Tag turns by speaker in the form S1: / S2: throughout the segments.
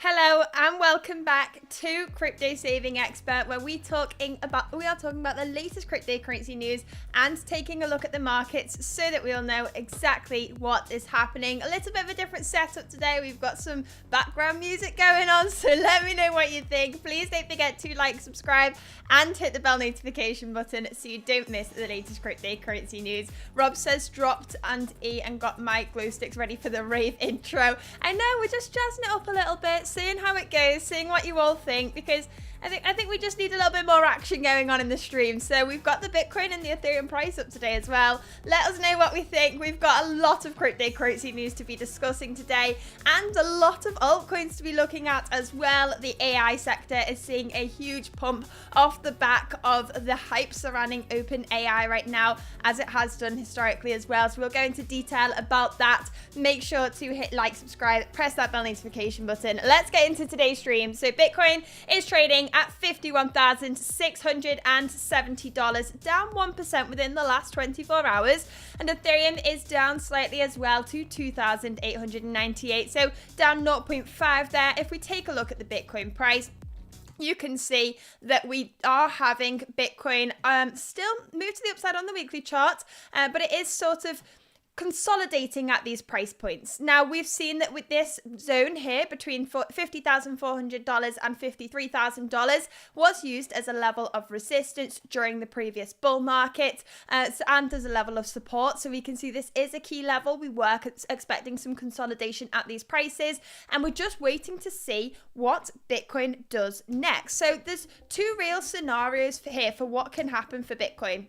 S1: Hello and welcome back to Crypto Saving Expert, where we are talking about the latest cryptocurrency news and taking a look at the markets so that we all know exactly what is happening. A little bit of a different setup today. We've got some background music going on, so let me know what you think. Please don't forget to like, subscribe, and hit the bell notification button so you don't miss the latest cryptocurrency news. Rob says dropped and got my glow sticks ready for the rave intro. I know, we're just jazzing it up a little bit, seeing how it goes, seeing what you all think, because I think we just need a little bit more action going on in the stream. So we've got the Bitcoin and the Ethereum price up today as well. Let us know what we think. We've got a lot of cryptocurrency news to be discussing today and a lot of altcoins to be looking at as well. The AI sector is seeing a huge pump off the back of the hype surrounding OpenAI right now, as it has done historically as well. So we'll go into detail about that. Make sure to hit like, subscribe, press that bell notification button. Let's get into today's stream. So Bitcoin is trading at $51,670, down 1% within the last 24 hours. And Ethereum is down slightly as well to 2,898, so down 0.5 there. If we take a look at the Bitcoin price, you can see that we are having Bitcoin still move to the upside on the weekly chart, but it is sort of consolidating at these price points. Now, we've seen that with this zone here between $50,400 and $53,000 was used as a level of resistance during the previous bull market and as a level of support. So we can see this is a key level. We were expecting some consolidation at these prices, and we're just waiting to see what Bitcoin does next. So there's two real scenarios here for what can happen for Bitcoin,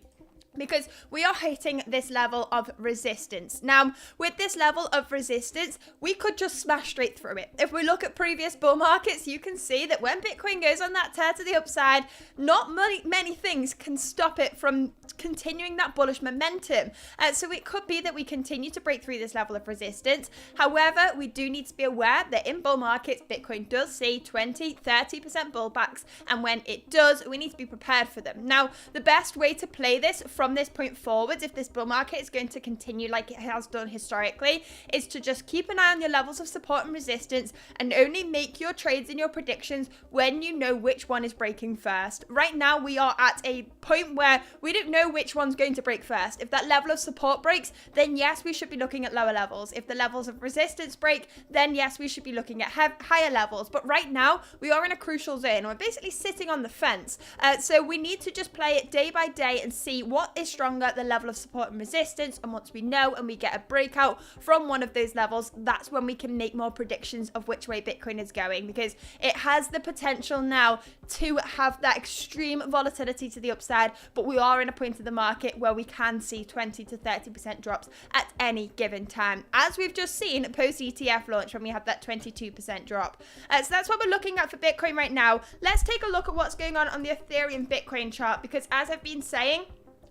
S1: because we are hitting this level of resistance. Now, with this level of resistance, we could just smash straight through it. If we look at previous bull markets, you can see that when Bitcoin goes on that tear to the upside, not many things can stop it from continuing that bullish momentum. So it could be that we continue to break through this level of resistance. However, we do need to be aware that in bull markets, Bitcoin does see 20-30% pullbacks, and when it does, we need to be prepared for them. Now, the best way to play this from this point forward, if this bull market is going to continue like it has done historically, is to just keep an eye on your levels of support and resistance and only make your trades and your predictions when you know which one is breaking first. Right now, we are at a point where we don't know which one's going to break first. If that level of support breaks, then yes, we should be looking at lower levels. If the levels of resistance break, then yes, we should be looking at higher levels. But right now, we are in a crucial zone. We're basically sitting on the fence. So we need to just play it day by day and see what is stronger, the level of support and resistance. And once we know and we get a breakout from one of those levels, that's when we can make more predictions of which way Bitcoin is going, because it has the potential now to have that extreme volatility to the upside. But we are in a point of the market where we can see 20-30% drops at any given time, as we've just seen post ETF launch when we had that 22% drop. So that's what we're looking at for Bitcoin right now. Let's take a look at what's going on the Ethereum Bitcoin chart, because as I've been saying,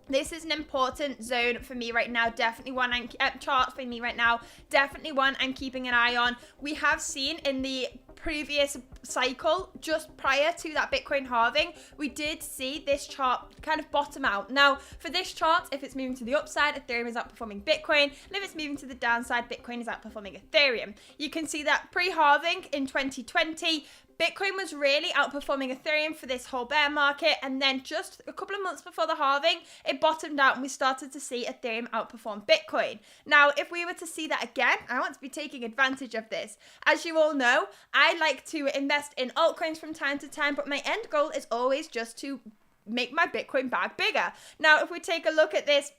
S1: this is an important zone for me right now. Definitely one chart for me right now. Definitely one I'm keeping an eye on. We have seen in the previous cycle, just prior to that Bitcoin halving, we did see this chart kind of bottom out. Now, for this chart, if it's moving to the upside, Ethereum is outperforming Bitcoin, and if it's moving to the downside, Bitcoin is outperforming Ethereum. You can see that pre-halving in 2020, Bitcoin was really outperforming Ethereum for this whole bear market, and then just a couple of months before the halving, it bottomed out and we started to see Ethereum outperform Bitcoin. Now, if we were to see that again, I want to be taking advantage of this. As you all know, I like to invest in altcoins from time to time, but my end goal is always just to make my Bitcoin bag bigger. Now, if we take a look at this,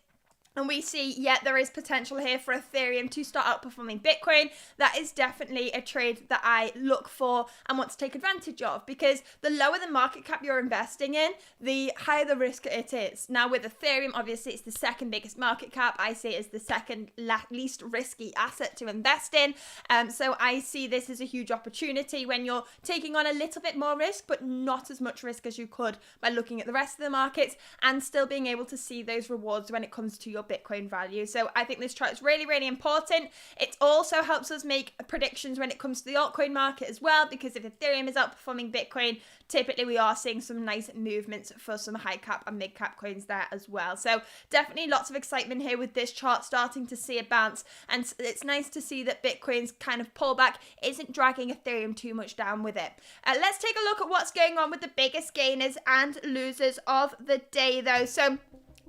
S1: and we see, there is potential here for Ethereum to start outperforming Bitcoin. That is definitely a trade that I look for and want to take advantage of, because the lower the market cap you're investing in, the higher the risk it is. Now, with Ethereum, obviously, it's the second biggest market cap. I see it as the second least risky asset to invest in. So I see this as a huge opportunity when you're taking on a little bit more risk, but not as much risk as you could by looking at the rest of the markets and still being able to see those rewards when it comes to your your Bitcoin value. So I think this chart is really, really important. It also helps us make predictions when it comes to the altcoin market as well, because if Ethereum is outperforming Bitcoin, typically we are seeing some nice movements for some high cap and mid cap coins there as well. So definitely lots of excitement here with this chart starting to see a bounce, and it's nice to see that Bitcoin's kind of pullback isn't dragging Ethereum too much down with it. Let's take a look at what's going on with the biggest gainers and losers of the day though. So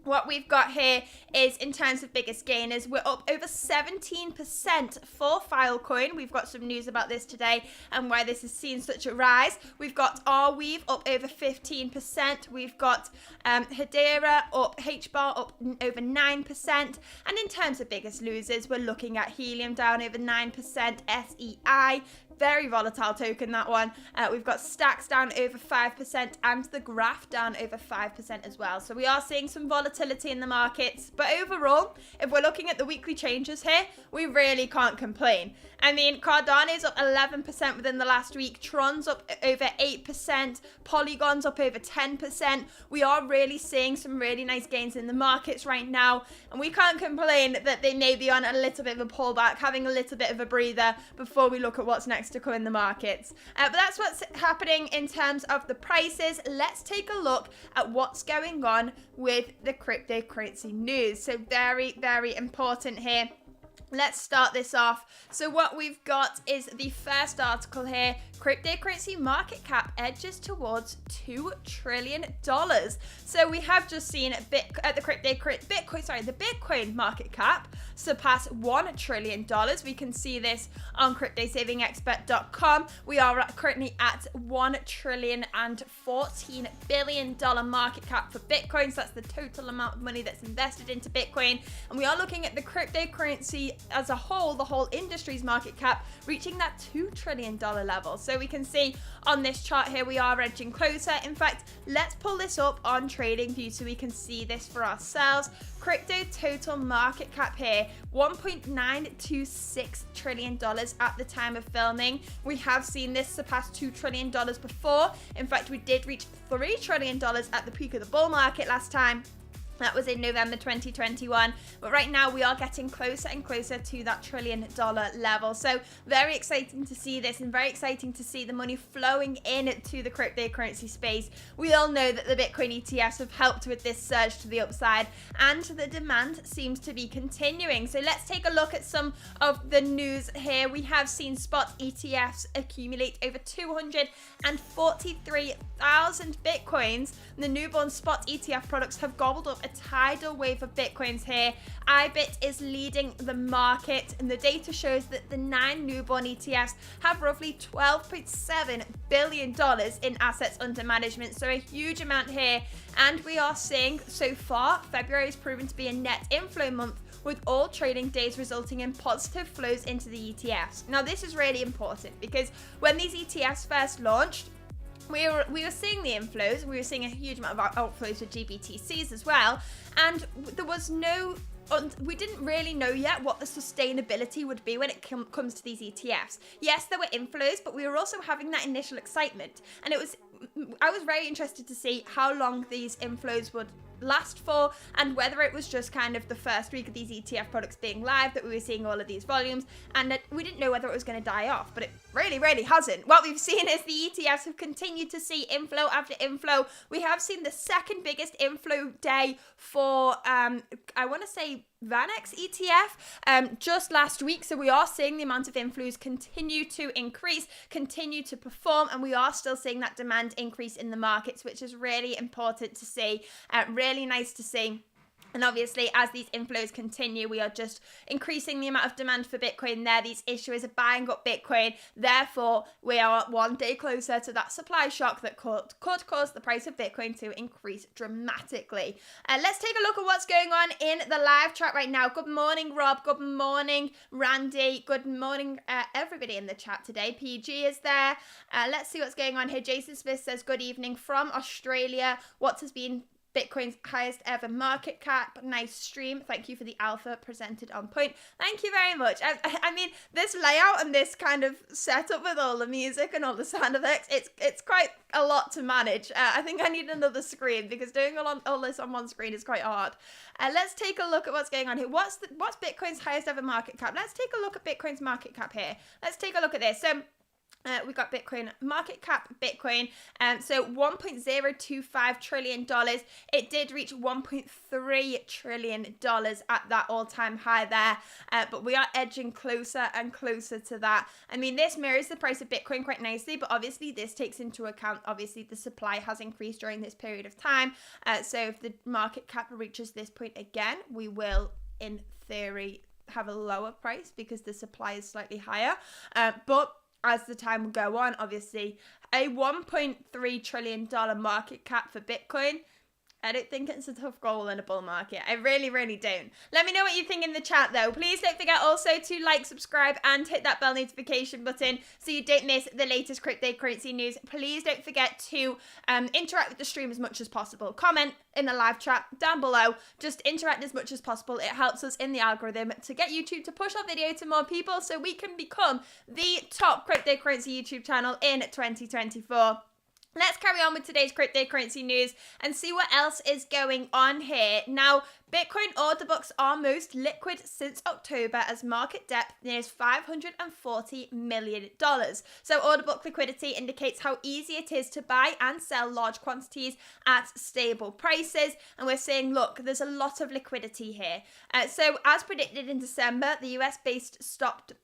S1: what we've got here is, in terms of biggest gainers, we're up over 17% for Filecoin. We've got some news about this today and why this has seen such a rise. We've got Arweave up over 15%. We've got Hedera up, HBAR up over 9%. And in terms of biggest losers, we're looking at Helium down over 9%, SEI, very volatile token, that one. We've got Stacks down over 5% and the Graph down over 5% as well. So we are seeing some volatility in the markets. But overall, if we're looking at the weekly changes here, we really can't complain. I mean, Cardano's up 11% within the last week. Tron's up over 8%. Polygon's up over 10%. We are really seeing some really nice gains in the markets right now. And we can't complain that they may be on a little bit of a pullback, having a little bit of a breather before we look at what's next to come in the markets. But that's what's happening in terms of the prices. Let's take a look at what's going on with the cryptocurrency news. So very, very important here. Let's start this off. So what we've got is the first article here. Cryptocurrency market cap edges towards $2 trillion. So we have just seen the Bitcoin market cap surpass $1 trillion. We can see this on cryptosavingexpert.com. We are currently at $1.014 trillion market cap for Bitcoin. So that's the total amount of money that's invested into Bitcoin. And we are looking at the cryptocurrency as a whole, the whole industry's market cap reaching that $2 trillion level. So we can see on this chart here, we are edging closer. In fact, let's pull this up on TradingView so we can see this for ourselves. Crypto total market cap here, $1.926 trillion at the time of filming. We have seen this surpass $2 trillion before. In fact, we did reach $3 trillion at the peak of the bull market last time. That was in November 2021. But right now we are getting closer and closer to that $1 trillion level. So very exciting to see this, and very exciting to see the money flowing into the cryptocurrency space. We all know that the Bitcoin ETFs have helped with this surge to the upside, and the demand seems to be continuing. So let's take a look at some of the news here. We have seen spot ETFs accumulate over 243,000 Bitcoins. The newborn spot ETF products have gobbled up a tidal wave of Bitcoins here. IBIT is leading the market, and the data shows that the 9 newborn ETFs have roughly $12.7 billion in assets under management. So a huge amount here. And we are seeing so far, February has proven to be a net inflow month, with all trading days resulting in positive flows into the ETFs. Now, this is really important because when these ETFs first launched, we were seeing the inflows. We were seeing a huge amount of outflows with GBTCs as well, and there was we didn't really know yet what the sustainability would be when it comes to these ETFs. Yes, there were inflows, but we were also having that initial excitement, and I was very interested to see how long these inflows would last for, and whether it was just kind of the first week of these ETF products being live that we were seeing all of these volumes, and that we didn't know whether it was going to die off, but it really hasn't. What we've seen is the ETFs have continued to see inflow after inflow. We have seen the second biggest inflow day for I want to say Vanex ETF just last week. So we are seeing the amount of inflows continue to increase, continue to perform, and we are still seeing that demand increase in the markets, which is really important to see, really nice to see. And obviously, as these inflows continue, we are just increasing the amount of demand for Bitcoin there. These issuers are buying up Bitcoin. Therefore, we are one day closer to that supply shock that could cause the price of Bitcoin to increase dramatically. Let's take a look at what's going on in the live chat right now. Good morning, Rob. Good morning, Randy. Good morning, everybody in the chat today. PG is there. Let's see what's going on here. Jason Smith says, good evening from Australia. What has been Bitcoin's highest ever market cap. Nice stream. Thank you for the alpha presented on point. Thank you very much. I mean, this layout and this kind of setup with all the music and all the sound effects, it's quite a lot to manage. I think I need another screen because doing all this on one screen is quite hard. Let's take a look at what's going on here. What's Bitcoin's highest ever market cap? Let's take a look at Bitcoin's market cap here. Let's take a look at this. So we've got Bitcoin market cap, Bitcoin. So $1.025 trillion. It did reach $1.3 trillion at that all-time high there. But we are edging closer and closer to that. I mean, this mirrors the price of Bitcoin quite nicely, but obviously this takes into account, obviously, the supply has increased during this period of time. So if the market cap reaches this point again, we will, in theory, have a lower price because the supply is slightly higher. But as the time will go on, obviously, a $1.3 trillion market cap for Bitcoin, I don't think it's a tough goal in a bull market. I really, really don't. Let me know what you think in the chat, though. Please don't forget also to like, subscribe, and hit that bell notification button so you don't miss the latest cryptocurrency news. Please don't forget to interact with the stream as much as possible. Comment in the live chat down below. Just interact as much as possible. It helps us in the algorithm to get YouTube to push our video to more people so we can become the top cryptocurrency YouTube channel in 2024. Let's carry on with today's cryptocurrency news and see what else is going on here. Now, Bitcoin order books are most liquid since October as market depth nears $540 million. So order book liquidity indicates how easy it is to buy and sell large quantities at stable prices. And we're saying, look, there's a lot of liquidity here. So as predicted in December, the US-based spot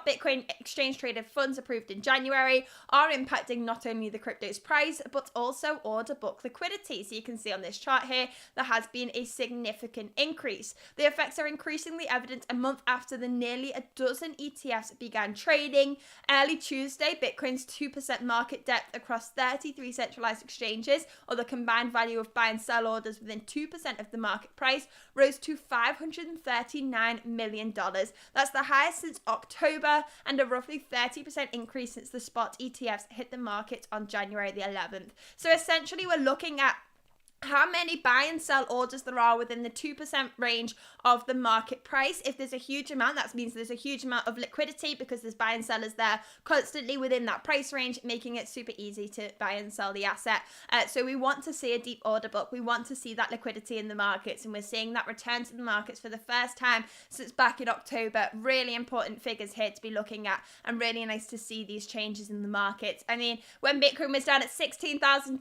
S1: Bitcoin exchange traded funds approved in January are impacting not only the crypto's price, but also order book liquidity. So you can see on this chart here, there has been a significant increase. The effects are increasingly evident a month after the nearly a dozen ETFs began trading. Early Tuesday, Bitcoin's 2% market depth across 33 centralized exchanges, or the combined value of buy and sell orders within 2% of the market price, rose to $539 million. That's the highest since October and a roughly 30% increase since the spot ETFs hit the market on January the 11th. So essentially we're looking at how many buy and sell orders there are within the 2% range of the market price. If there's a huge amount, that means there's a huge amount of liquidity because there's buy and sellers there constantly within that price range, making it super easy to buy and sell the asset. So we want to see a deep order book. We want to see that liquidity in the markets, and we're seeing that return to the markets for the first time since back in October. Really important figures here to be looking at, and really nice to see these changes in the markets. I mean, when Bitcoin was down at $16,000,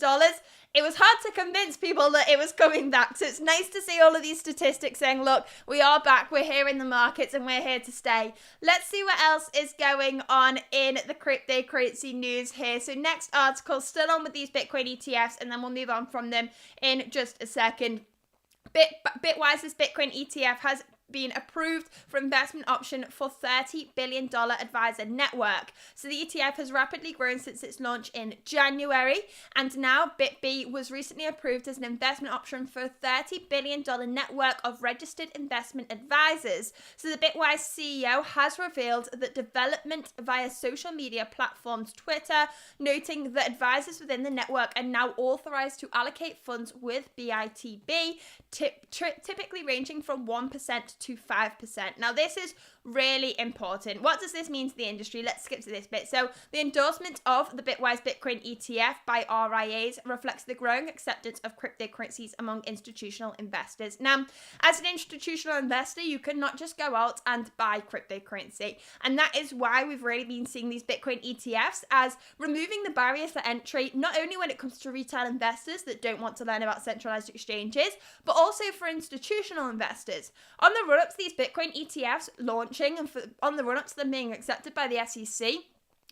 S1: it was hard to convince people that it was coming back. So it's nice to see all of these statistics saying, look, we are back, we're here in the markets, and we're here to stay. Let's see what else is going on in the cryptocurrency news here. So next article, still on with these Bitcoin ETFs, and then we'll move on from them in just a second. Bitwise's Bitcoin ETF has been approved for investment option for $30 billion advisor network. So the ETF has rapidly grown since its launch in January, and now BitB was recently approved as an investment option for a $30 billion network of registered investment advisors. So the Bitwise CEO has revealed that development via social media platforms Twitter, noting that advisors within the network are now authorized to allocate funds with BITB, typically ranging from 1% to 5%. Now, this is really important. What does this mean to the industry? Let's skip to this bit. So the endorsement of the Bitwise Bitcoin ETF by RIAs reflects the growing acceptance of cryptocurrencies among institutional investors. Now, as an institutional investor, you cannot just go out and buy cryptocurrency. And that is why we've really been seeing these Bitcoin ETFs as removing the barriers for entry, not only when it comes to retail investors that don't want to learn about centralized exchanges, but also for institutional investors. On the run-up to these Bitcoin ETFs launching and on the run-up to them being accepted by the SEC,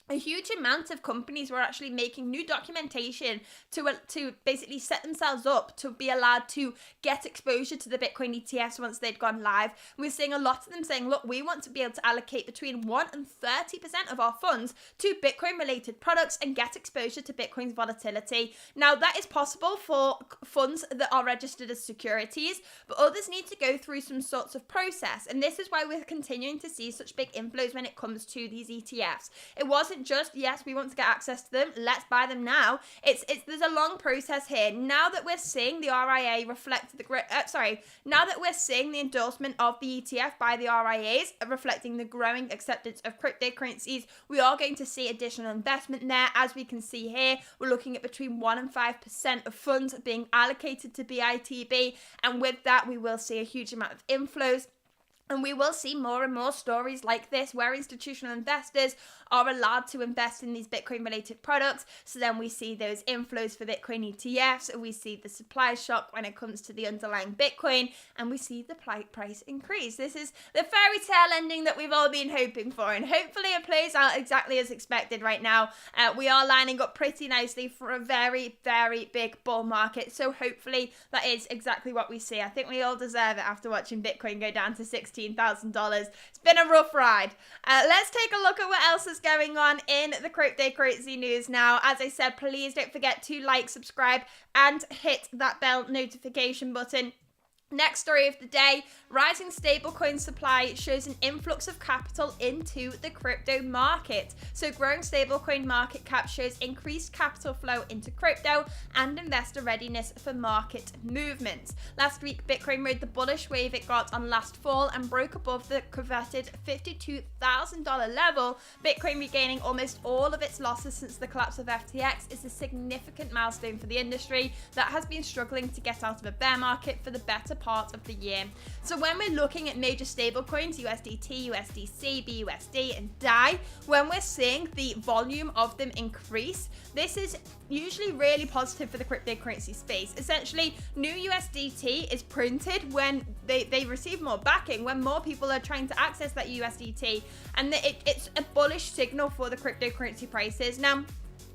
S1: a huge amount of companies were actually making new documentation to basically set themselves up to be allowed to get exposure to the Bitcoin ETFs once they'd gone live. We're seeing a lot of them saying, look, we want to be able to allocate between 1 and 30% of our funds to Bitcoin related products and get exposure to Bitcoin's volatility. Now, that is possible for funds that are registered as securities, but others need to go through some sorts of process. And this is why we're continuing to see such big inflows when it comes to these ETFs. It wasn't isn't just, yes, we want to get access to them, let's buy them now. There's a long process here. Now that we're seeing the RIA reflect now that we're seeing the endorsement of the ETF by the RIAs reflecting the growing acceptance of cryptocurrencies, we are going to see additional investment there. As we can see here, we're looking at between 1 and 5% of funds being allocated to BITB, and with that we will see a huge amount of inflows. And we will see more and more stories like this where institutional investors are allowed to invest in these Bitcoin related products. So then we see those inflows for Bitcoin ETFs, we see the supply shock when it comes to the underlying Bitcoin, and we see the price increase. This is the fairy tale ending that we've all been hoping for, and hopefully it plays out exactly as expected right now. We are lining up pretty nicely for a very, very big bull market. So hopefully that is exactly what we see. I think we all deserve it after watching Bitcoin go down to $16,000. It's been a rough ride. Let's take a look at what else is going on in the cryptocurrency news now. As I said, please don't forget to like, subscribe, and hit that bell notification button. Next story of the day, rising stablecoin supply shows an influx of capital into the crypto market. So growing stablecoin market cap shows increased capital flow into crypto and investor readiness for market movements. Last week, Bitcoin rode the bullish wave it got on last fall and broke above the coveted $52,000 level. Bitcoin regaining almost all of its losses since the collapse of FTX is a significant milestone for the industry that has been struggling to get out of a bear market for the better part of the year. So when we're looking at major stablecoins, USDT, USDC, BUSD, and DAI, when we're seeing the volume of them increase, this is usually really positive for the cryptocurrency space. Essentially, new USDT is printed when they receive more backing, when more people are trying to access that USDT, and it's a bullish signal for the cryptocurrency prices. Now,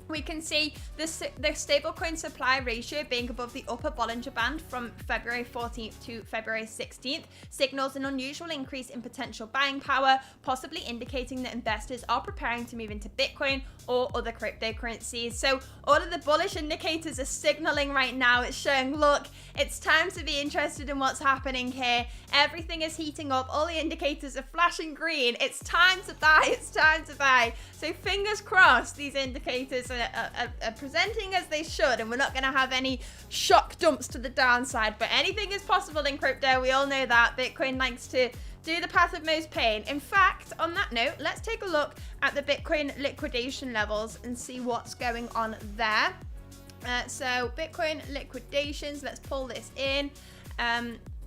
S1: we can see the stablecoin supply ratio being above the upper Bollinger Band from February 14th to February 16th signals an unusual increase in potential buying power, possibly indicating that investors are preparing to move into Bitcoin or other cryptocurrencies. So all of the bullish indicators are signaling right now. It's showing, look, it's time to be interested in what's happening here. Everything is heating up. All the indicators are flashing green. It's time to buy. It's time to buy. So fingers crossed these indicators are presenting as they should, and we're not going to have any shock dumps to the downside. But anything is possible in crypto. We all know that. Bitcoin likes to do the path of most pain. In fact, on that note, let's take a look at the Bitcoin liquidation levels and see what's going on there. So Bitcoin liquidations, let's pull this in.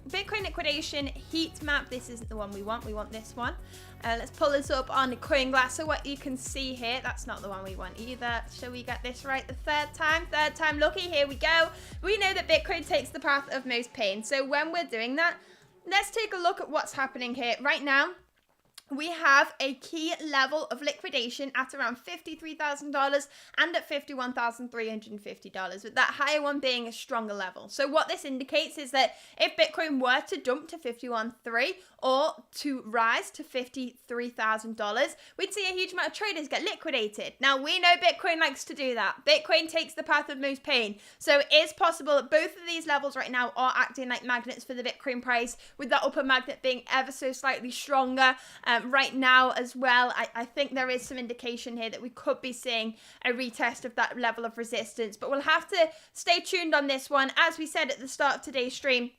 S1: Bitcoin liquidation heat map. This isn't the one we want. We want this one. Let's pull this up on CoinGlass. So what you can see here, that's not the one we want either. Shall we get this right the third time? Third time lucky. Here we go. We know that Bitcoin takes the path of most pain. So when we're doing that, let's take a look at what's happening here. Right now, we have a key level of liquidation at around $53,000 and at $51,350, with that higher one being a stronger level. So what this indicates is that if Bitcoin were to jump to $51,300 or to rise to $53,000, we'd see a huge amount of traders get liquidated. Now, we know Bitcoin likes to do that. Bitcoin takes the path of most pain. So it is possible that both of these levels right now are acting like magnets for the Bitcoin price, with that upper magnet being ever so slightly stronger. Right now as well, I think there is some indication here that we could be seeing a retest of that level of resistance, but we'll have to stay tuned on this one. As we said at the start of today's stream,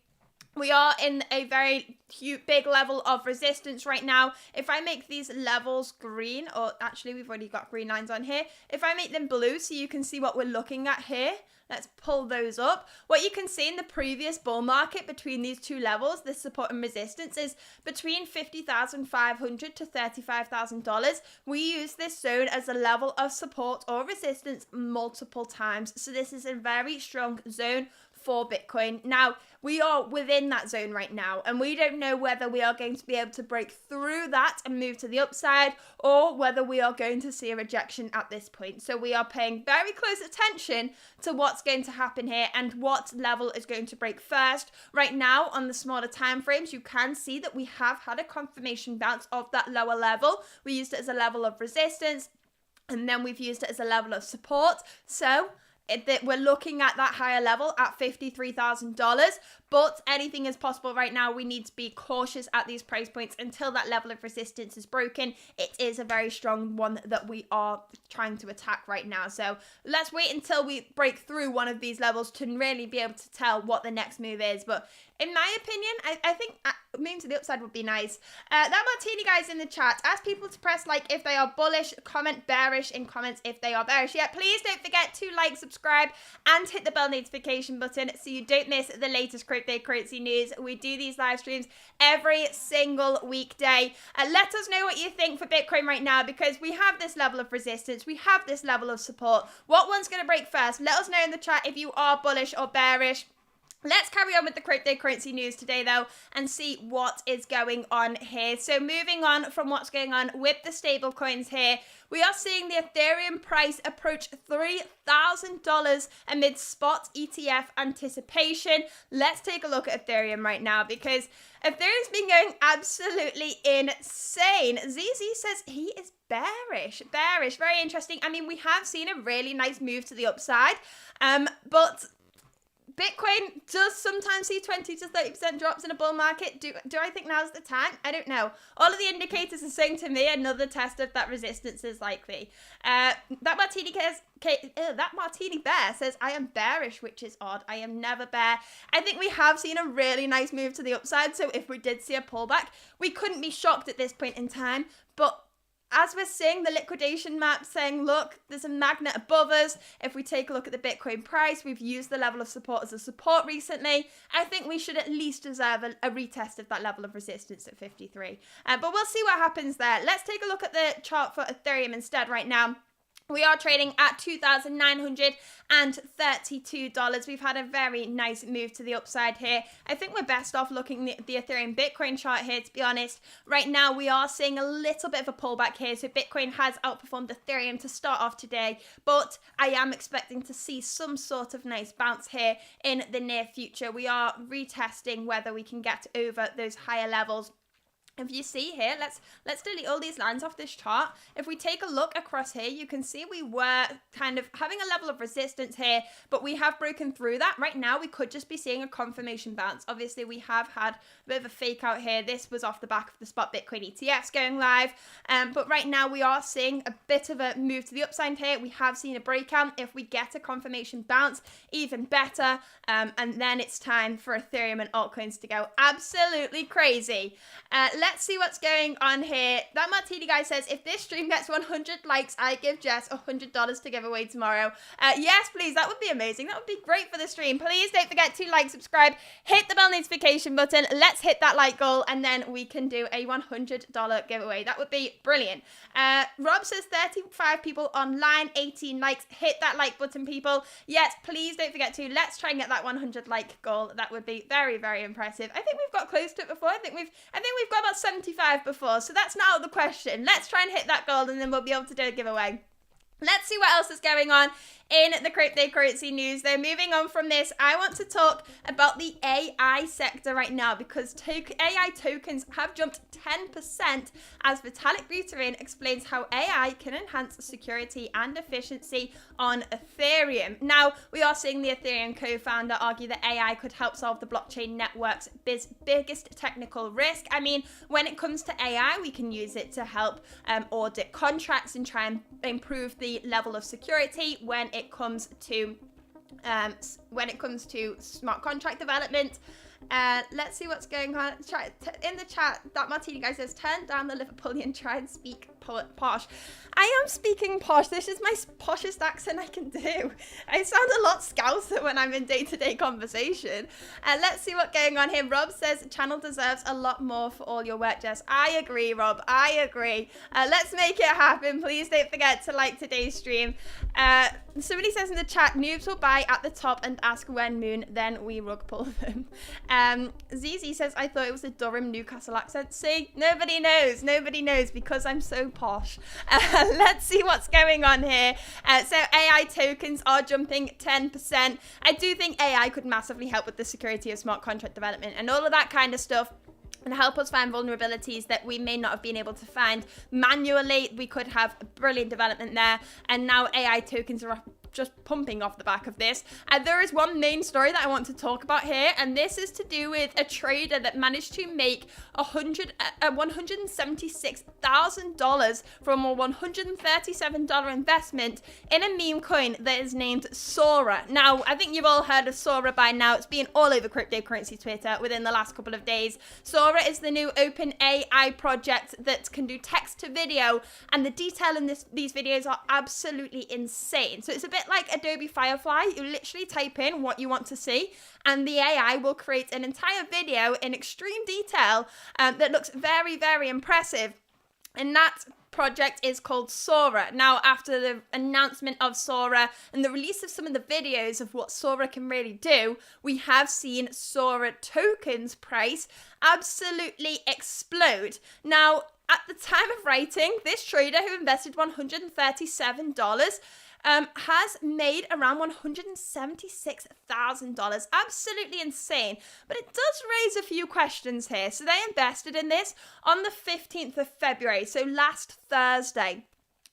S1: we are in a very big level of resistance right now. If I make these levels green, or actually we've already got green lines on here, if I make them blue so you can see what we're looking at here, let's pull those up. What you can see in the previous bull market between these two levels, this support and resistance, is between $50,500 to $35,000. We use this zone as a level of support or resistance multiple times. So this is a very strong zone for Bitcoin. Now, we are within that zone right now, and we don't know whether we are going to be able to break through that and move to the upside, or whether we are going to see a rejection at this point. So we are paying very close attention to what's going to happen here and what level is going to break first. Right now, on the smaller time frames, you can see that we have had a confirmation bounce of that lower level. We used it as a level of resistance, and then we've used it as a level of support. So we're looking at that higher level at $53,000, but anything is possible right now. We need to be cautious at these price points until that level of resistance is broken. It is a very strong one that we are trying to attack right now. So let's wait until we break through one of these levels to really be able to tell what the next move is. But in my opinion, I think moving to the upside would be nice. That Martini guy's in the chat. Ask people to press like if they are bullish, comment bearish in comments if they are bearish. Yeah, please don't forget to like, subscribe, and hit the bell notification button so you don't miss the latest cryptocurrency news. We do these live streams every single weekday. Let us know what you think for Bitcoin right now, because we have this level of resistance. We have this level of support. What one's going to break first? Let us know in the chat if you are bullish or bearish. Let's carry on with the cryptocurrency news today, though, and see what is going on here. So moving on from what's going on with the stablecoins here, we are seeing the Ethereum price approach $3,000 amid spot ETF anticipation. Let's take a look at Ethereum right now, because Ethereum's been going absolutely insane. ZZ says he is bearish. Very interesting. I mean, we have seen a really nice move to the upside, but Bitcoin does sometimes see 20 to 30% drops in a bull market. Do I think now's the time? I don't know. All of the indicators are saying to me another test of that resistance is likely. That Martini bear says, I am bearish, which is odd. I am never bear. I think we have seen a really nice move to the upside. So if we did see a pullback, we couldn't be shocked at this point in time. But as we're seeing the liquidation map saying, look, there's a magnet above us. If we take a look at the Bitcoin price, we've used the level of support as a support recently. I think we should at least deserve a retest of that level of resistance at 53. But we'll see what happens there. Let's take a look at the chart for Ethereum instead right now. We are trading at $2,932. We've had a very nice move to the upside here. I think we're best off looking at the Ethereum Bitcoin chart here, to be honest. Right now, we are seeing a little bit of a pullback here. So Bitcoin has outperformed Ethereum to start off today, but I am expecting to see some sort of nice bounce here in the near future. We are retesting whether we can get over those higher levels. If you see here, let's delete all these lines off this chart. If we take a look across here, you can see we were kind of having a level of resistance here, but we have broken through that. Right now, we could just be seeing a confirmation bounce. Obviously, we have had a bit of a fake out here. This was off the back of the spot Bitcoin ETFs going live. But right now, we are seeing a bit of a move to the upside here. We have seen a breakout. If we get a confirmation bounce, even better. And then it's time for Ethereum and altcoins to go absolutely crazy. Let's see what's going on here. That Martini guy says, if this stream gets 100 likes, I give Jess $100 to give away tomorrow. Yes, please. That would be amazing. That would be great for the stream. Please don't forget to like, subscribe, hit the bell notification button. Let's hit that like goal, and then we can do a $100 giveaway. That would be brilliant. Rob says 35 people online, 18 likes. Hit that like button, people. Yes, please don't forget to. Let's try and get that 100 like goal. That would be very, very impressive. I think we've got close to it before. I think we've got about 75 before, so that's not out of the question. Let's try and hit that goal, and then we'll be able to do a giveaway. Let's see what else is going on in the cryptocurrency news. Though, moving on from this, I want to talk about the AI sector right now, because AI tokens have jumped 10% as Vitalik Buterin explains how AI can enhance security and efficiency on Ethereum. Now, we are seeing the Ethereum co-founder argue that AI could help solve the blockchain network's biggest technical risk. I mean, when it comes to AI, we can use it to help audit contracts and try and improve the level of security when it comes to smart contract development. Let's see what's going on. In the chat, that Martini guy says, turn down the Liverpoolian, try and speak posh. I am speaking posh. This is my poshest accent I can do. I sound a lot Scouser when I'm in day-to-day conversation. Let's see what's going on here. Rob says, channel deserves a lot more for all your work, Jess. I agree, Rob. I agree. Let's make it happen. Please don't forget to like today's stream. Somebody says in the chat, noobs will buy at the top and ask when moon, then we rug pull them. ZZ says, I thought it was a Durham Newcastle accent. See, nobody knows because I'm so posh. Let's see what's going on here. So AI tokens are jumping 10%. I do think AI could massively help with the security of smart contract development and all of that kind of stuff, and help us find vulnerabilities that we may not have been able to find manually. We could have brilliant development there, and now AI tokens are just pumping off the back of this. There is one main story that I want to talk about here, and this is to do with a trader that managed to make $176,000 from a $137 investment in a meme coin that is named Sora. Now, I think you've all heard of Sora by now. It's been all over cryptocurrency Twitter within the last couple of days. Sora is the new open AI project that can do text to video, and the detail in these videos are absolutely insane. So it's a bit like Adobe Firefly. You literally type in what you want to see, and the AI will create an entire video in extreme detail that looks very, very impressive. And that project is called Sora. Now, after the announcement of Sora and the release of some of the videos of what Sora can really do, we have seen Sora tokens price absolutely explode. Now, at the time of writing, this trader who invested $137 has made around $176,000. Absolutely insane. But it does raise a few questions here. So they invested in this on the 15th of February, so last Thursday.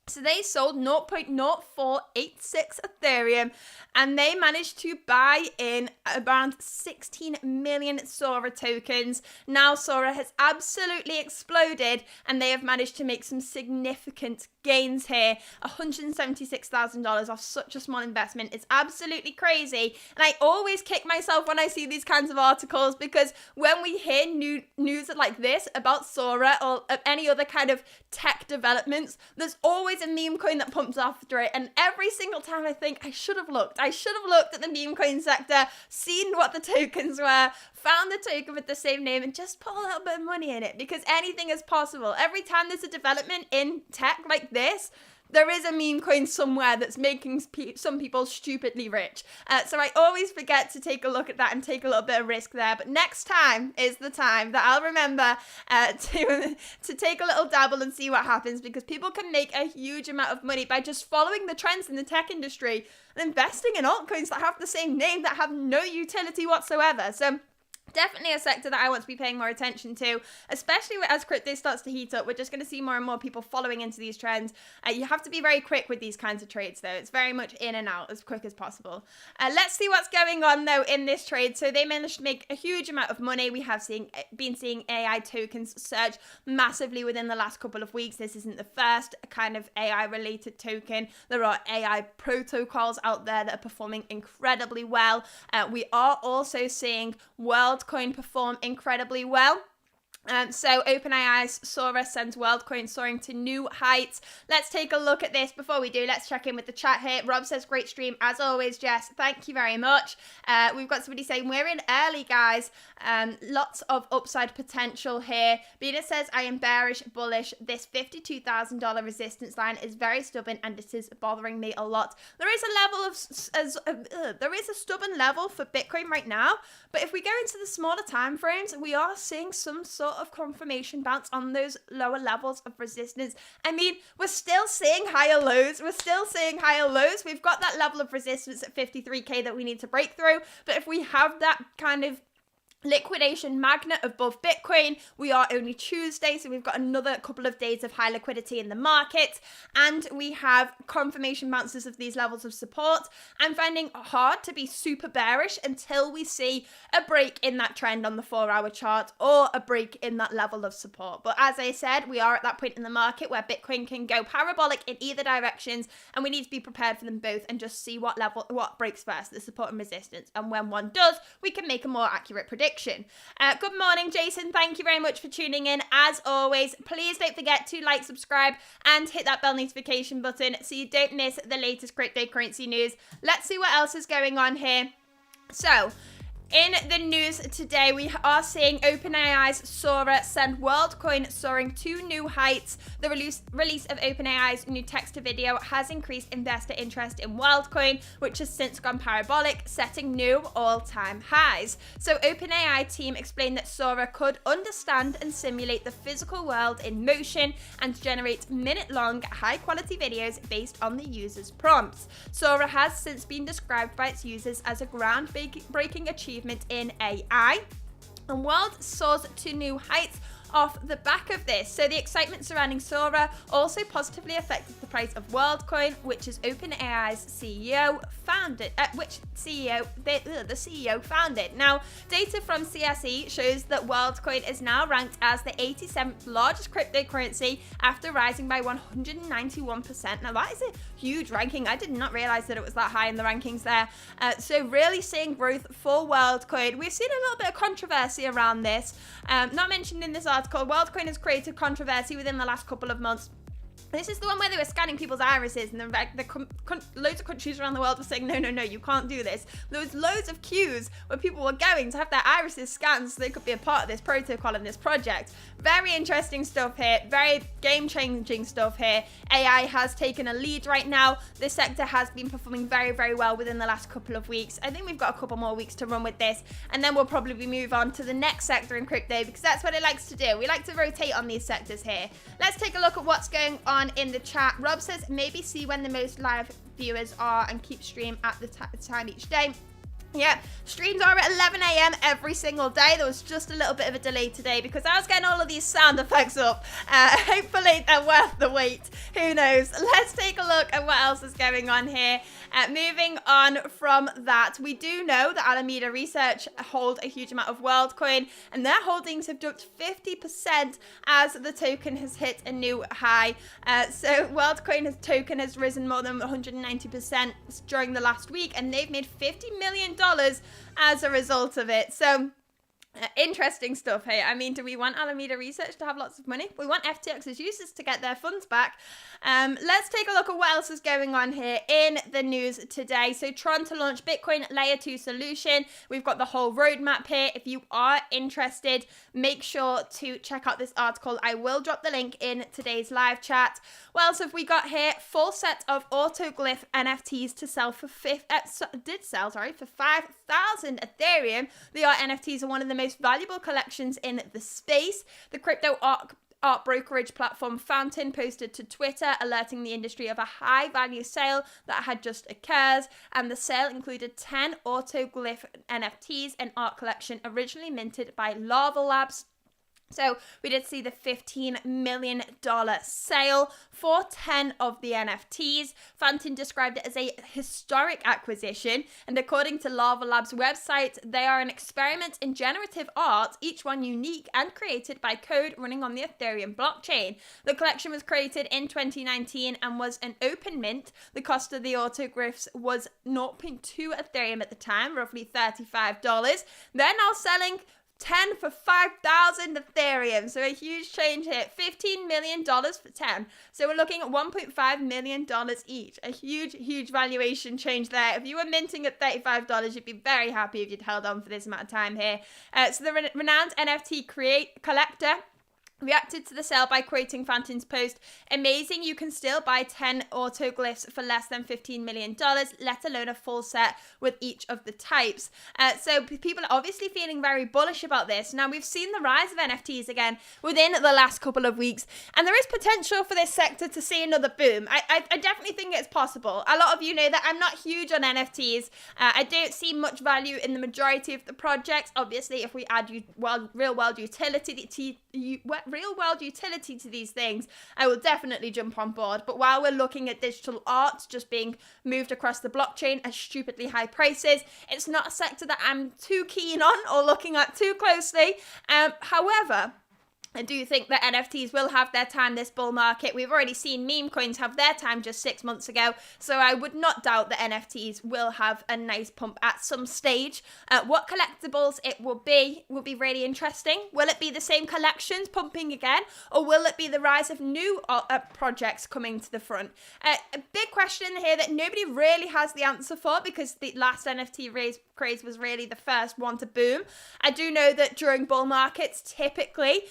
S1: So they sold 0.0486 Ethereum, and they managed to buy in around 16 million Sora tokens. Now Sora has absolutely exploded, and they have managed to make some significant gains here. $176,000 off such a small investment is absolutely crazy. And I always kick myself when I see these kinds of articles, because when we hear news like this about Sora or any other kind of tech developments, there's always a meme coin that pumps after it, and every single time I think I should have looked at the meme coin sector, seen what the tokens were, found the token with the same name, and just put a little bit of money in it, because anything is possible. Every time there's a development in tech like this, there is a meme coin somewhere that's making some people stupidly rich. So I always forget to take a look at that and take a little bit of risk there. But next time is the time that I'll remember to take a little dabble and see what happens, because people can make a huge amount of money by just following the trends in the tech industry and investing in altcoins that have the same name that have no utility whatsoever. So definitely a sector that I want to be paying more attention to, especially as crypto starts to heat up. We're just going to see more and more people following into these trends. You have to be very quick with these kinds of trades, though. It's very much in and out as quick as possible. Let's see what's going on, though, in this trade. So they managed to make a huge amount of money. We have been seeing AI tokens surge massively within the last couple of weeks. This isn't the first kind of AI-related token. There are AI protocols out there that are performing incredibly well. We are also seeing Worldcoin perform incredibly well. So OpenAI's Sora sends Worldcoin soaring to new heights. Let's take a look at this. Before we do, let's check in with the chat here. Rob says, great stream as always, Jess. Thank you very much. We've got somebody saying, we're in early, guys. Lots of upside potential here. Bina says, I am bearish, bullish. This $52,000 resistance line is very stubborn, and this is bothering me a lot. There is a level there is a stubborn level for Bitcoin right now, but if we go into the smaller time frames, we are seeing some sort of confirmation bounce on those lower levels of resistance. I mean, we're still seeing higher lows. We've got that level of resistance at 53K that we need to break through. But if we have that kind of liquidation magnet above Bitcoin, we are only Tuesday, so we've got another couple of days of high liquidity in the market, and we have confirmation bounces of these levels of support. I'm finding it hard to be super bearish until we see a break in that trend on the 4-hour chart, or a break in that level of support. But as I said, we are at that point in the market where Bitcoin can go parabolic in either directions, and we need to be prepared for them both and just see what breaks first, the support and resistance. And when one does, we can make a more accurate prediction. Good morning, Jason. Thank you very much for tuning in. As always, please don't forget to like, subscribe, and hit that bell notification button so you don't miss the latest cryptocurrency news. Let's see what else is going on here. So, in the news today, we are seeing OpenAI's Sora send Worldcoin soaring to new heights. The release of OpenAI's new text-to-video has increased investor interest in Worldcoin, which has since gone parabolic, setting new all-time highs. So OpenAI team explained that Sora could understand and simulate the physical world in motion and generate minute-long, high-quality videos based on the user's prompts. Sora has since been described by its users as a groundbreaking achievement in AI. And world soars to new heights off the back of this. So the excitement surrounding Sora also positively affected the price of Worldcoin, which is OpenAI's CEO founded, the CEO founded. Now, data from CSE shows that Worldcoin is now ranked as the 87th largest cryptocurrency after rising by 191%. Now, that is a huge ranking. I did not realize that it was that high in the rankings there. So really seeing growth for Worldcoin. We've seen a little bit of controversy around this. Not mentioned in this article, Worldcoin has created controversy within the last couple of months. This is the one where they were scanning people's irises, and loads of countries around the world were saying, no, you can't do this. There was loads of queues where people were going to have their irises scanned so they could be a part of this protocol and this project. Very interesting stuff here, very game-changing stuff here. AI has taken a lead right now. This sector has been performing very, very well within the last couple of weeks. I think we've got a couple more weeks to run with this, and then we'll probably move on to the next sector in crypto, because that's what it likes to do. We like to rotate on these sectors here. Let's take a look at what's going on in the chat. Rob says maybe see when the most live viewers are and keep stream at the time each day. Yeah, streams are at 11 a.m. every single day. There was just a little bit of a delay today because I was getting all of these sound effects up. Hopefully they're worth the wait. Who knows? Let's take a look at what else is going on here. Moving on from that, we do know that Alameda Research hold a huge amount of Worldcoin, and their holdings have jumped 50% as the token has hit a new high. So Worldcoin token has risen more than 190% during the last week, and they've made $50 million as a result of it. So interesting stuff here. I mean, do we want Alameda Research to have lots of money? We want FTX's users to get their funds back. Let's take a look at what else is going on here in the news today. So Tron to launch Bitcoin Layer 2 solution. We've got the whole roadmap here. If you are interested, make sure to check out this article. I will drop the link in today's live chat. What else have we got here? Full set of autoglyph NFTs to sell for 5,000 Ethereum. The art NFTs are one of the most valuable collections in the space. The crypto art brokerage platform Fountain posted to Twitter alerting the industry of a high value sale that had just occurred, and the sale included 10 autoglyph NFTs, an art collection originally minted by Lava Labs. So we did see the $15 million sale for 10 of the NFTs. Fountain described it as a historic acquisition, and according to Lava Labs' website, they are an experiment in generative art, each one unique and created by code running on the Ethereum blockchain. The collection was created in 2019 and was an open mint. The cost of the autoglyphs was 0.2 Ethereum at the time, roughly $35. They're now selling 10 for 5,000 Ethereum. So a huge change here. $15 million for 10. So we're looking at $1.5 million each. A huge valuation change there. If you were minting at $35, you'd be very happy if you'd held on for this amount of time here. So the renowned NFT collector reacted to the sale by quoting Fountain's post, "Amazing, you can still buy 10 autoglyphs for less than $15 million, let alone a full set with each of the types." So people are obviously feeling very bullish about this. Now, we've seen the rise of NFTs again within the last couple of weeks, and there is potential for this sector to see another boom. I definitely think it's possible. A lot of you know that I'm not huge on NFTs. I don't see much value in the majority of the projects. Obviously, if we add real-world utility to these things, I will definitely jump on board. But while we're looking at digital art just being moved across the blockchain at stupidly high prices, it's not a sector that I'm too keen on or looking at too closely. However, I do think that NFTs will have their time this bull market. We've already seen meme coins have their time just 6 months ago, so I would not doubt that NFTs will have a nice pump at some stage. What collectibles it will be really interesting. Will it be the same collections pumping again, or will it be the rise of new projects coming to the front? A big question here that nobody really has the answer for, because the last NFT craze was really the first one to boom. I do know that during bull markets, typically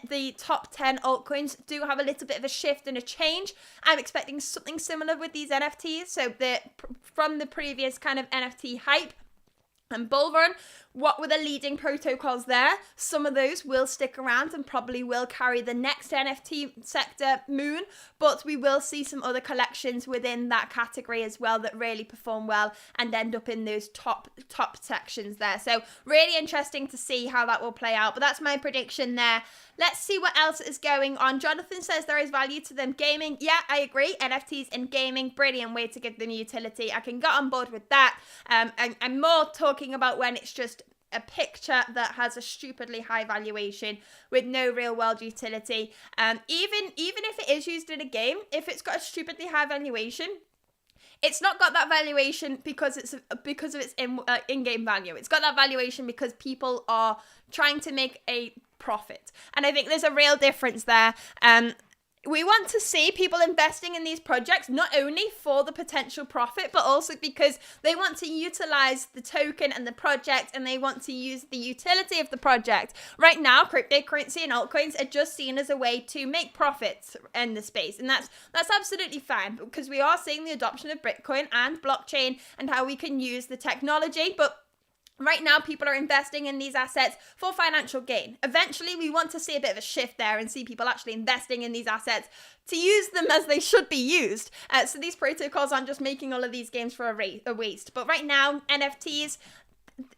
S1: the top 10 altcoins do have a little bit of a shift and a change. I'm expecting something similar with these NFTs. So from the previous kind of NFT hype and bull run, what were the leading protocols there? Some of those will stick around and probably will carry the next NFT sector moon, but we will see some other collections within that category as well that really perform well and end up in those top sections there. So really interesting to see how that will play out, but that's my prediction there. Let's see what else is going on. Jonathan says there is value to them gaming. Yeah, I agree. NFTs in gaming, brilliant way to give them utility. I can get on board with that. I'm more talking about when it's just a picture that has a stupidly high valuation with no real world utility. Even if it is used in a game, if it's got a stupidly high valuation, it's not got that valuation because of its in-game value. It's got that valuation because people are trying to make a profit. And I think there's a real difference there. We want to see people investing in these projects not only for the potential profit, but also because they want to utilize the token and the project, and they want to use the utility of the project. Right now, cryptocurrency and altcoins are just seen as a way to make profits in the space, and that's absolutely fine, because we are seeing the adoption of Bitcoin and blockchain and how we can use the technology, but right now, people are investing in these assets for financial gain. Eventually, we want to see a bit of a shift there and see people actually investing in these assets to use them as they should be used. So these protocols aren't just making all of these games for a waste. But right now, NFTs,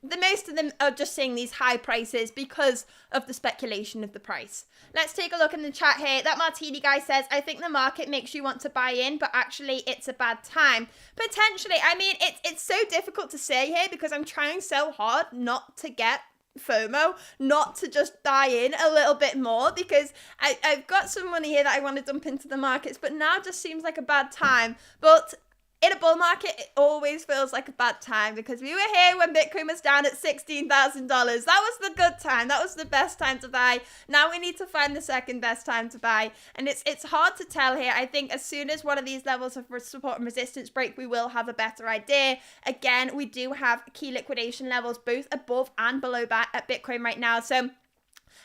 S1: the most of them are just seeing these high prices because of the speculation of the price. Let's take a look in the chat here. That Martini guy says, I think the market makes you want to buy in, but actually it's a bad time. Potentially. I mean, it's so difficult to say here because I'm trying so hard not to get FOMO, not to just buy in a little bit more, because I've got some money here that I want to dump into the markets, but now just seems like a bad time. But in a bull market, it always feels like a bad time, because we were here when Bitcoin was down at $16,000. That was the good time. That was the best time to buy. Now we need to find the second best time to buy. And it's hard to tell here. I think as soon as one of these levels of support and resistance break, we will have a better idea. Again, we do have key liquidation levels both above and below at Bitcoin right now. So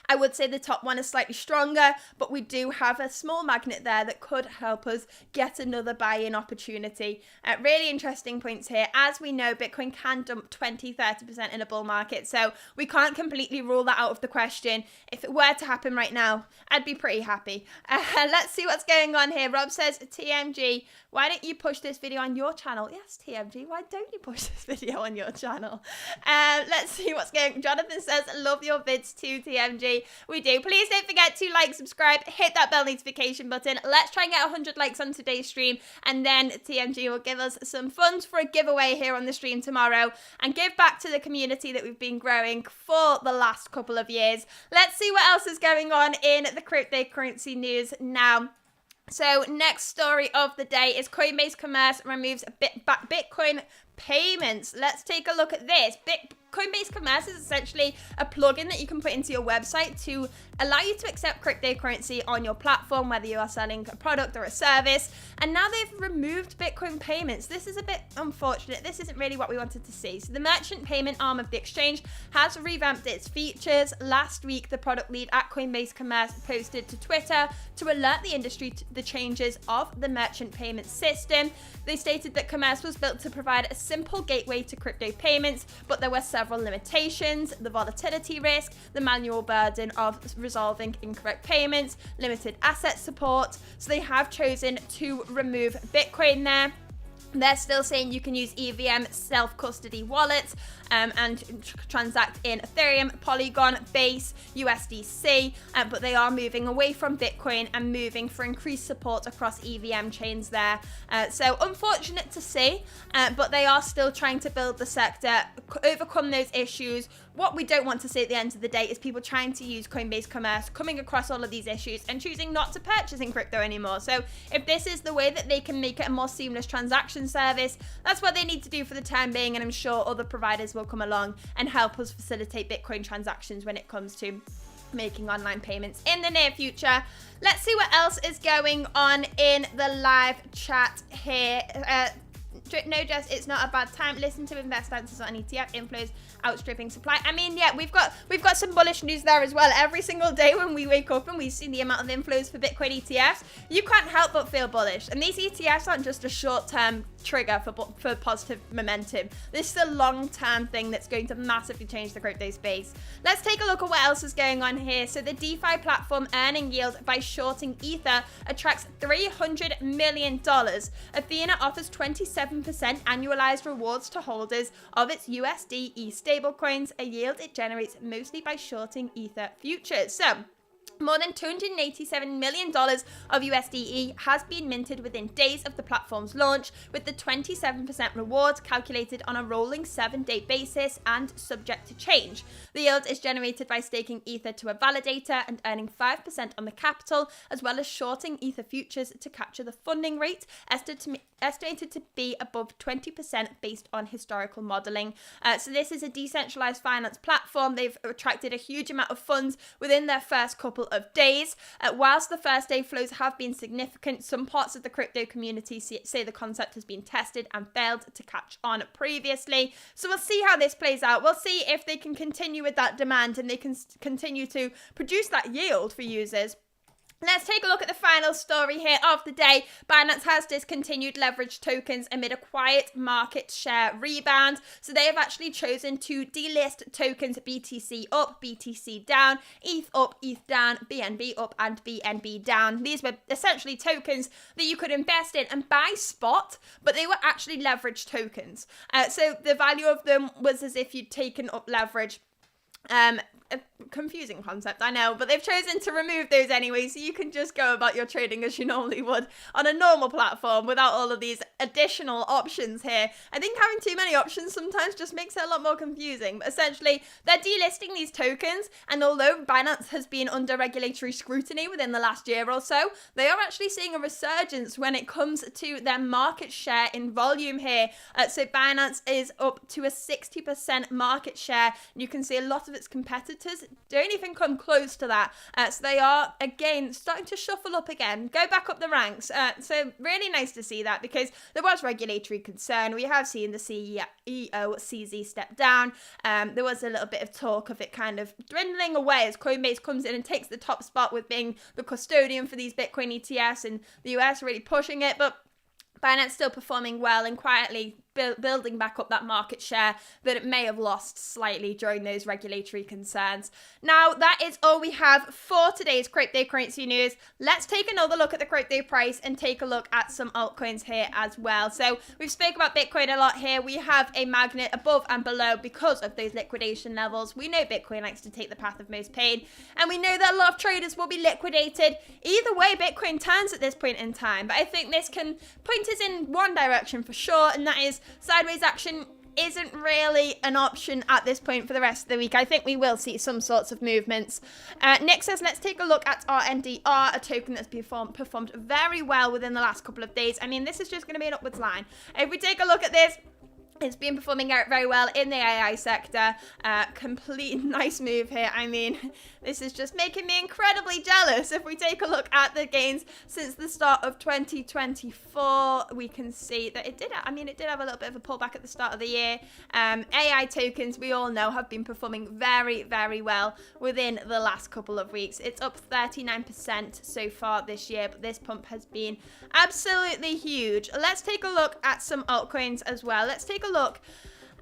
S1: I would say the top one is slightly stronger, but we do have a small magnet there that could help us get another buy-in opportunity. Really interesting points here. As we know, Bitcoin can dump 20-30% in a bull market, so we can't completely rule that out of the question. If it were to happen right now, I'd be pretty happy. Let's see what's going on here. Rob says, TMG, why don't you push this video on your channel? Yes, TMG, why don't you push this video on your channel? Let's see what's going on. Jonathan says, love your vids too, TMG. We do. Please don't forget to like, subscribe, hit that bell notification button. Let's try and get 100 likes on today's stream, and then TMG will give us some funds for a giveaway here on the stream tomorrow and give back to the community that we've been growing for the last couple of years. Let's see what else is going on in the cryptocurrency news now. So next story of the day is Coinbase Commerce removes Bitcoin payments. Let's take a look at this. Coinbase Commerce is essentially a plugin that you can put into your website to allow you to accept cryptocurrency on your platform, whether you are selling a product or a service. And now they've removed Bitcoin payments. This is a bit unfortunate. This isn't really what we wanted to see. So the merchant payment arm of the exchange has revamped its features. Last week, the product lead at Coinbase Commerce posted to Twitter to alert the industry to the changes of the merchant payment system. They stated that Commerce was built to provide a simple gateway to crypto payments, but there were several limitations: the volatility risk, the manual burden of resolving incorrect payments, limited asset support. So they have chosen to remove Bitcoin there. They're still saying you can use EVM self-custody wallets and transact in Ethereum, Polygon, Base, USDC, but they are moving away from Bitcoin and moving for increased support across EVM chains there. So unfortunate to see, but they are still trying to build the sector, overcome those issues. What we don't want to see at the end of the day is people trying to use Coinbase Commerce, coming across all of these issues and choosing not to purchase in crypto anymore. So if this is the way that they can make it a more seamless transaction service, that's what they need to do for the time being, and I'm sure other providers will come along and help us facilitate Bitcoin transactions when it comes to making online payments in the near future. Let's see what else is going on in the live chat here. No, Jess, it's not a bad time. Listen to invest answers on ETF inflows outstripping supply. I mean, yeah, we've got some bullish news there as well. Every single day when we wake up and we see the amount of inflows for Bitcoin ETFs, you can't help but feel bullish. And these ETFs aren't just a short-term trigger for positive momentum. This is a long-term thing that's going to massively change the crypto space. Let's take a look at what else is going on here. So the DeFi platform earning yield by shorting Ether attracts $300 million. Athena offers 27% annualized rewards to holders of its USDE stablecoins, a yield it generates mostly by shorting Ether futures. So More than $287 million of USDE has been minted within days of the platform's launch, with the 27% reward calculated on a rolling 7-day basis and subject to change. The yield is generated by staking Ether to a validator and earning 5% on the capital, as well as shorting Ether futures to capture the funding rate, estimated to be above 20% based on historical modeling. So this is a decentralized finance platform. They've attracted a huge amount of funds within their first couple of days. Whilst the first day flows have been significant, some parts of the crypto community say the concept has been tested and failed to catch on previously. So we'll see how this plays out. We'll see if they can continue with that demand and they can continue to produce that yield for users. Let's take a look at the final story here of the day. Binance has discontinued leveraged tokens amid a quiet market share rebound. So they have actually chosen to delist tokens BTC up, BTC down, ETH up, ETH down, BNB up, and BNB down. These were essentially tokens that you could invest in and buy spot, but they were actually leveraged tokens. So the value of them was as if you'd taken up leverage. A confusing concept, I know, but they've chosen to remove those anyway, so you can just go about your trading as you normally would on a normal platform without all of these additional options here. I think having too many options sometimes just makes it a lot more confusing, but essentially they're delisting these tokens, and although Binance has been under regulatory scrutiny within the last year or so, they are actually seeing a resurgence when it comes to their market share in volume here. So Binance is up to a 60% market share, and you can see a lot of its competitors don't even come close to that. So they are, again, starting to shuffle up again, go back up the ranks. So really nice to see that, because there was regulatory concern. We have seen the CEO, CZ, step down. There was a little bit of talk of it kind of dwindling away as Coinbase comes in and takes the top spot with being the custodian for these Bitcoin ETFs, and the US really pushing it. But Binance still performing well and quietly building back up that market share that it may have lost slightly during those regulatory concerns. Now, that is all we have for today's cryptocurrency news. Let's take another look at the crypto price and take a look at some altcoins here as well. So we've spoke about Bitcoin a lot here. We have a magnet above and below because of those liquidation levels. We know Bitcoin likes to take the path of most pain, and we know that a lot of traders will be liquidated. Either way, Bitcoin turns at this point in time, but I think this can point us in one direction for sure, and that is sideways action isn't really an option at this point for the rest of the week. I think we will see some sorts of movements. Nick says, let's take a look at our NDR, a token that's performed very well within the last couple of days. I mean, this is just going to be an upwards line. If we take a look at this, it's been performing very well in the AI sector. Complete nice move here. I mean, this is just making me incredibly jealous. If we take a look at the gains since the start of 2024, we can see that it did have a little bit of a pullback at the start of the year. AI tokens, we all know, have been performing very well within the last couple of weeks. It's up 39% so far this year, but this pump has been absolutely huge. Let's take a look at some altcoins as well. Let's take a look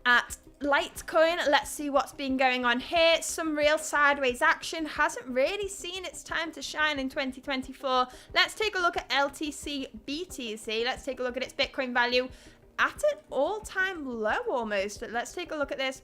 S1: at Litecoin. Let's see what's been going on here. Some real sideways action. Hasn't really seen its time to shine in 2024. Let's take a look at LTC BTC. Let's take a look at its Bitcoin value at an all-time low almost. Let's take a look at this.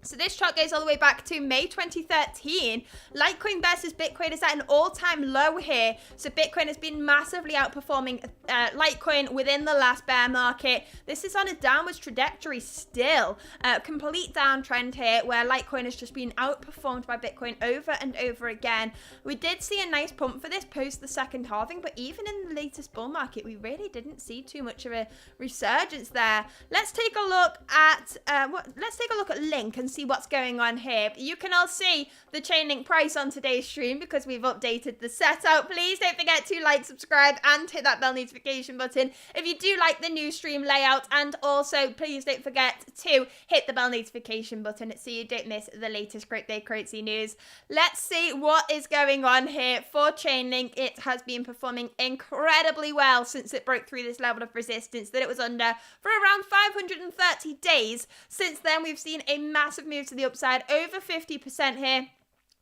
S1: So this chart goes all the way back to May 2013. Litecoin versus Bitcoin is at an all-time low here. So Bitcoin has been massively outperforming Litecoin within the last bear market. This is on a downwards trajectory still. Complete downtrend here where Litecoin has just been outperformed by Bitcoin over and over again. We did see a nice pump for this post the second halving, but even in the latest bull market, we really didn't see too much of a resurgence there. Let's take a look at Link and see what's going on here. You can all see the Chainlink price on today's stream because we've updated the setup. Please don't forget to like, subscribe, and hit that bell notification button if you do like the new stream layout, and also please don't forget to hit the bell notification button so you don't miss the latest cryptocurrency news. Let's see what is going on here for Chainlink. It has been performing incredibly well since it broke through this level of resistance that it was under for around 530 days. Since then, we've seen a massive move to the upside, over 50% here.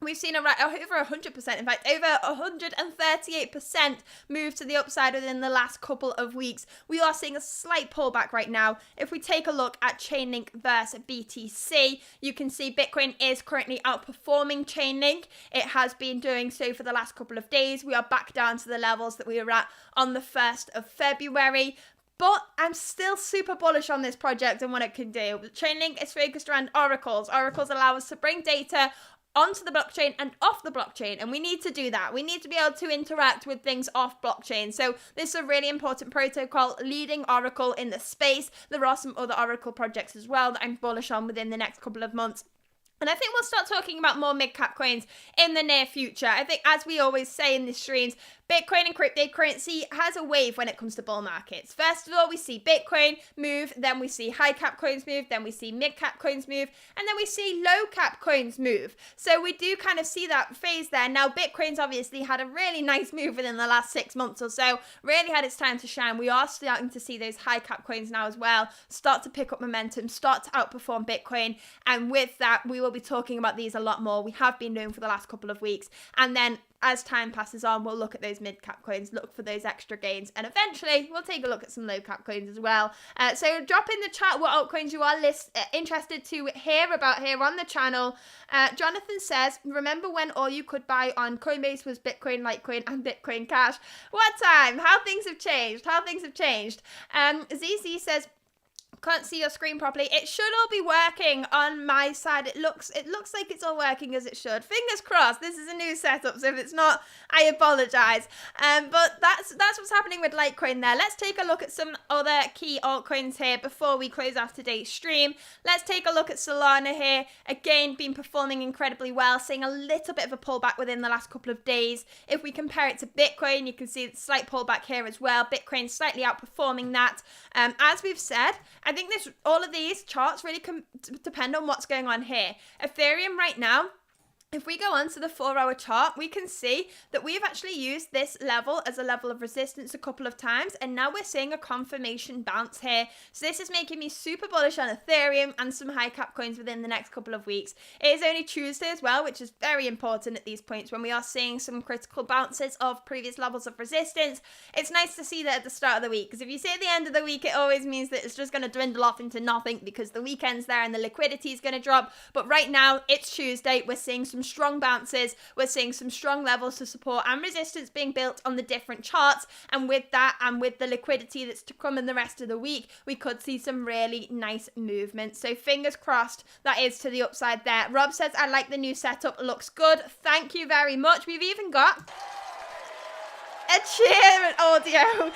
S1: We've seen over 100%, in fact, over 138% move to the upside within the last couple of weeks. We are seeing a slight pullback right now. If we take a look at Chainlink versus BTC, you can see Bitcoin is currently outperforming Chainlink. It has been doing so for the last couple of days. We are back down to the levels that we were at on the 1st of February. But I'm still super bullish on this project and what it can do. Chainlink is focused around oracles. Oracles allow us to bring data onto the blockchain and off the blockchain, and we need to do that. We need to be able to interact with things off blockchain. So this is a really important protocol, leading Oracle in the space. There are some other Oracle projects as well that I'm bullish on within the next couple of months. And I think we'll start talking about more mid-cap coins in the near future. I think, as we always say in the streams, Bitcoin and cryptocurrency has a wave when it comes to bull markets. First of all, we see Bitcoin move, then we see high cap coins move, then we see mid cap coins move, and then we see low cap coins move. So we do kind of see that phase there. Now, Bitcoin's obviously had a really nice move within the last 6 months or so, really had its time to shine. We are starting to see those high cap coins now as well start to pick up momentum, start to outperform Bitcoin. And with that, we will be talking about these a lot more. We have been doing for the last couple of weeks. And then as time passes on, we'll look at those mid-cap coins, look for those extra gains, and eventually we'll take a look at some low-cap coins as well. So drop in the chat what altcoins you are interested to hear about here on the channel. Jonathan says, remember when all you could buy on Coinbase was Bitcoin, Litecoin, and Bitcoin Cash? What time? How things have changed. ZZ says, can't see your screen properly. It should all be working on my side. It looks like it's all working as it should. Fingers crossed. This is a new setup, so if it's not, I apologize. But that's what's happening with Litecoin there. Let's take a look at some other key altcoins here before we close off today's stream. Let's take a look at Solana here. Again, been performing incredibly well, seeing a little bit of a pullback within the last couple of days. If we compare it to Bitcoin, you can see the slight pullback here as well. Bitcoin slightly outperforming that. As we've said, I think all of these charts really depend on what's going on here. Ethereum right now, if we go on to the 4-hour chart, we can see that we've actually used this level as a level of resistance a couple of times, and now we're seeing a confirmation bounce here. So this is making me super bullish on Ethereum and some high cap coins within the next couple of weeks. It is only Tuesday as well, which is very important at these points when we are seeing some critical bounces of previous levels of resistance. It's nice to see that at the start of the week, because if you see at the end of the week, it always means that it's just going to dwindle off into nothing because the weekend's there and the liquidity is going to drop. But right now, it's Tuesday. We're seeing some strong bounces. We're seeing some strong levels of support and resistance being built on the different charts. And with that, and with the liquidity that's to come in the rest of the week, we could see some really nice movement. So fingers crossed that is to the upside there. Rob says, I like the new setup. Looks good. Thank you very much. We've even got a cheer and audio.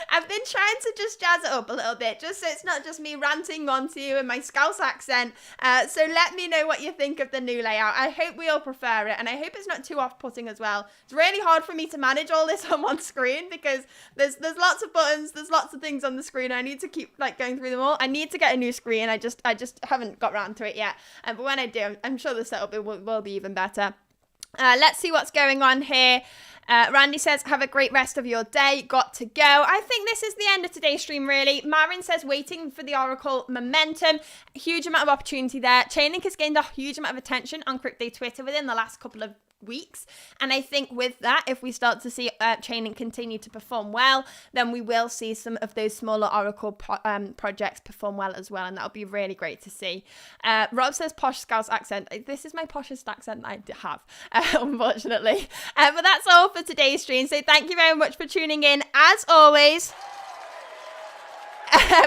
S1: I've been trying to just jazz it up a little bit, just so it's not just me ranting onto you in my Scouse accent. So let me know what you think of the new layout. I hope we all prefer it, and I hope it's not too off-putting as well. It's really hard for me to manage all this on one screen because there's lots of buttons, there's lots of things on the screen. I need to keep going through them all. I need to get a new screen. I just haven't got around to it yet. But when I do, I'm sure the setup will be even better. Let's see what's going on here. Randy says, have a great rest of your day. Got to go. I think this is the end of today's stream, really. Marin says, waiting for the Oracle momentum. Huge amount of opportunity there. Chainlink has gained a huge amount of attention on crypto Twitter within the last couple of weeks, and I think with that, if we start to see Chainlink continue to perform well, then we will see some of those smaller Oracle projects perform well as well, and that'll be really great to see. Rob says posh Scouse accent. This is my poshest accent I have, unfortunately. But that's all for today's stream, so thank you very much for tuning in. As always,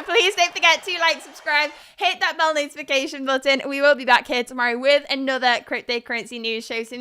S1: please don't forget to like, subscribe, hit that bell notification button. We will be back here tomorrow with another cryptocurrency news show, so